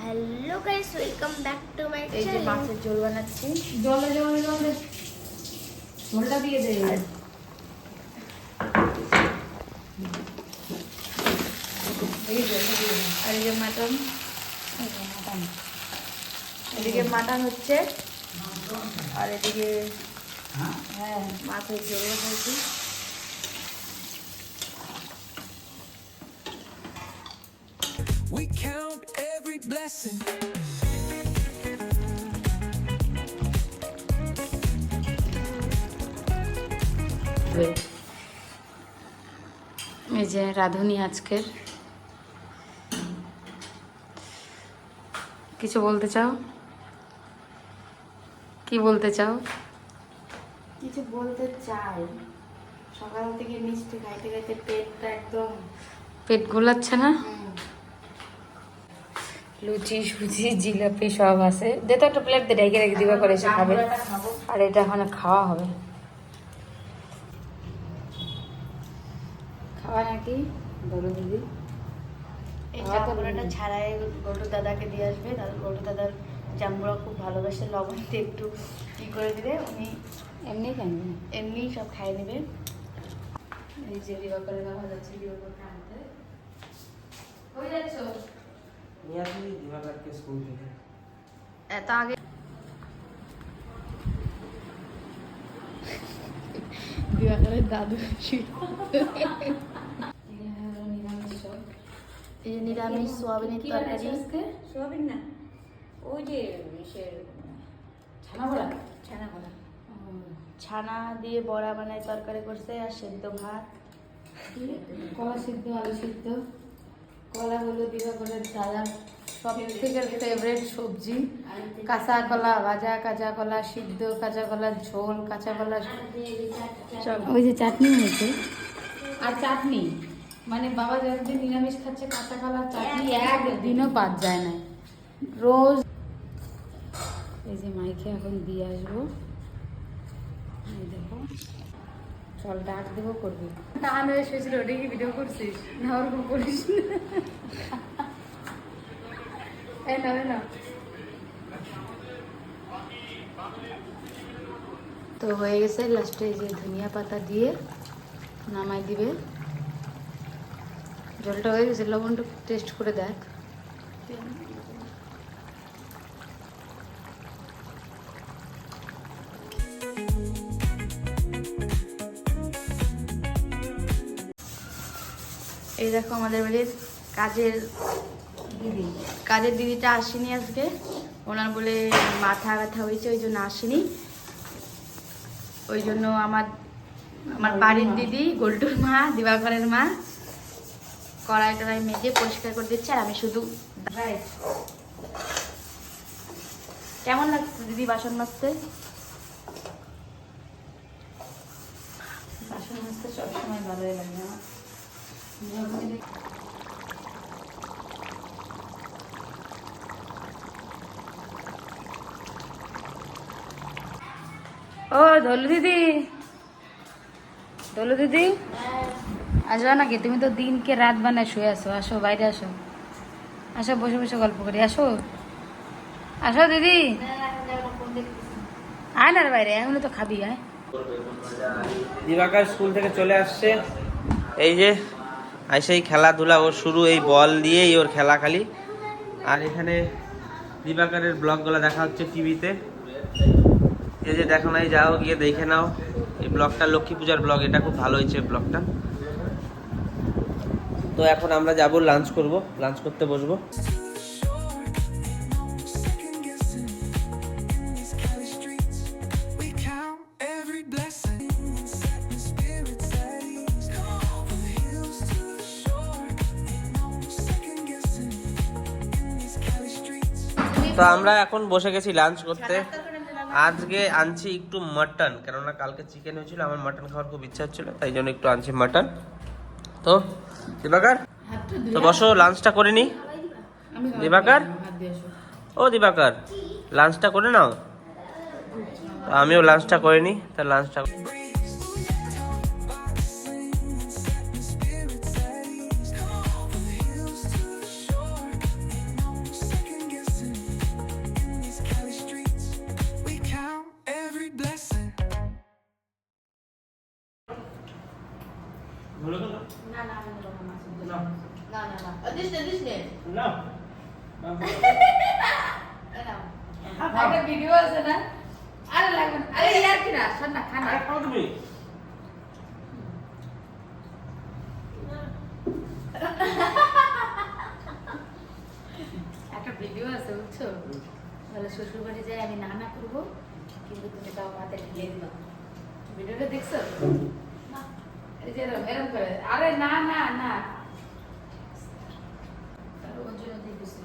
Hello guys, welcome back to my এই যে channel. মাছের ঝোল বানাচ্ছি। জল দে ঝোলটা দিয়ে দে। এই জলটা দিয়ে দে। আর এই যে মাটন, এদিকে মাটন হচ্ছে আর এদিকে হ্যাঁ মাছের ঝোল হয়েছে। We count every blessing. এই যে রাঁধুনি আজকের। কিছু বলতে চাও? কি বলতে চাও? কিছু বলতে চাই, সকাল থেকে মিষ্টি খাইতে খাইতে পেটটা একদম পেট গোলাচ্ছে না? লুচি সুজি জিলাপি সব আছে। দে তো একটা প্লেট দে, রেখে রেখে দিবা করে এসে খাবে। আর এটা ওখানে খাওয়া হবে। খাওয়া নাকি বলো দিদি? এই খাওয়া তো জামগুড়াটা নেই। ছাড়াই গোলটু দাদাকে দিয়ে আসবে। তাহলে গোলটু দাদার জামগুড়া খুব ভালোবাসে, লবণ দিয়ে একটু ই করে দিবে, উনি এমনি কেন? এমনি সব খাই নেবে। এই যে দিবা করে দেওয়া যাচ্ছে, দিবা করে আনতে হয়ে যাচ্ছ। নিয়ে আসলি দিবাকরকে স্কুল থেকে। এত আগে দিবাকরের দাদু এই যে নিরামিষ সোয়াবিনের তরকারি। সোয়াবিন না, ওই যে ছানা বড়া। ছানা বড়া, ছানা দিয়ে বড়া বানায় তরকারি করছে, আর সেদ্ধ ভাত। কলা সিদ্ধ, আলু সিদ্ধ। কলা হলো দিবাকরের দাদার সব থেকে ফেভারিট সবজি। কাঁচা কলা ভাজা, কাঁচা কলা সিদ্ধ, কাঁচা কলা ঝোল, কাঁচা কলা ওই যে চাটনি হয়েছে। আর চাটনি মানে বাবা যতদিন নিরামিষ খাচ্ছে, কাঁচা কলা চাটনি একদিনও বাদ যায় না, রোজ। এই যে মাইকে এখন দিয়ে আসবো। এই দেখো, চল ডাক দেবো, করবি। টান হয়ে শুয়েছিল, ওটা কি ভিডিও করছিস? না ওরকম করিস না। এই না, এই না। তো হয়ে গেছে, লাস্টে এই যে ধনিয়া পাতা দিয়ে নামাই দিবে। জলটা হয়ে গেছে, লবণটা টেস্ট করে দেখ। এই দেখো আমাদের বাড়ির কাজের দিদিটা আসেনি আজকে। ওনার বলে মাথা ব্যথা হয়েছে, ওই জন্য আসেনি। ওই জন্য আমার বাড়ির দিদি, গোল্টুর মা, দিবাকরের মা কড়াই টড়াই মেজে পরিষ্কার করে দিচ্ছে, আর আমি শুধু। কেমন লাগছে দিদি বাসন মাজতে? বাসন মাজতে সবসময় ভালোই লাগে আমার। ও ধলু দিদি, ধলু দিদি আসবা নাকি? তুমি তো দিনকে রাত বানায় শুয়ে আসো। আসো, বাইরে আসো, আসো, বসে বসে গল্প করি। আসো, আসো দিদি, আয় না রে বাইরে, এমনি তো খাবি, আয়। দিবাকর স্কুল থেকে চলে আসছে। এই যে আইসেই খেলাধুলা ওর শুরু, এই বল দিয়েই ওর খেলা খালি। আর এখানে দিবাকরের ব্লগগুলো দেখা হচ্ছে টিভিতে। এই যে দেখো নাই, যাও গিয়ে দেখে নাও এই ব্লগটা, লক্ষ্মী পূজার ব্লগ। এটা খুব ভালো হয়েছে ব্লগটা। তো এখন আমরা যাব লাঞ্চ করব, লাঞ্চ করতে বসবো। Second guessing in these Cali streets. We count every blessing. Setting spirits at ease. From the hills to the shore. No second guessing in these Cali streets. তো আমরা এখন বসে গেছি লাঞ্চ করতে। আজকে আনছি একটু মাটন, কেননা কালকে চিকেন হয়েছিল, আমার মাটন খাওয়ার খুব ইচ্ছা হচ্ছিল, তাই জন্য একটু আনছি মাটন। তো দিবাকর, তো বসো, লাঞ্চটা করে নি। দিবাকর, ও দিবাকর, লাঞ্চটা করে নাও। তো আমিও লাঞ্চটা করে নি, তা লাঞ্চটা Spirits at ease. From the hills to the shore. No second guessing. না না আমি নেবো না মাছ সিদ্ধ। না। না না না দিস নে দিস নে না এই নাও। একটা ভিডিও আছে না আরে লাগবে না আরে ইয়ার কি না শোন না খানা আরে খাও তুমি একটা ভিডিও আছে বুঝছো বলে শ্বশুর বাড়ি যাই আমি নানা করবো কিন্তু তুমি তাও হাতে ঢেলে দিবা ভিডিওটা দেখছো না এই যে এরম এরম করে আরে না না না তাহলে ওর জন্য দিয়ে দিছি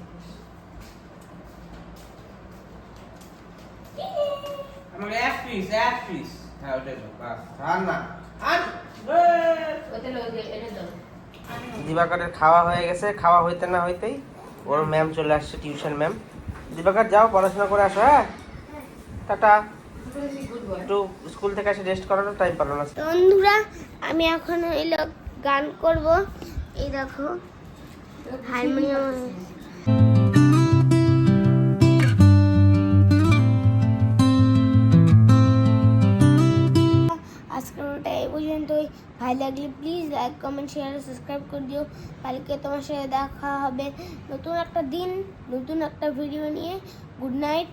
আমার এক পিস হ্যাঁ ওটাই তো বাস আর না আর ওতে লো যে এটা দাও দিবাকরের খাওয়া হয়ে গেছে খাওয়া হইতে না হইতেই ওর ম্যাম চলে আসছে টিউশন ম্যাম দিবাকর যাও পড়াশোনা করে আসো হ্যাঁ টাটা গুড বয় একটু স্কুল থেকে এসে রেস্ট করারও টাইম পালো না তো বন্ধুরা আমি এখন হইলো গান করব। এই দেখো হারমোনিয়াম। আজকের ওটা এই পর্যন্তই। ভালো লাগলে please like comment share subscribe করে দিও। কালকে তোমার সাথে দেখা হবে নতুন একটা দিন নতুন একটা ভিডিও নিয়ে। Good night.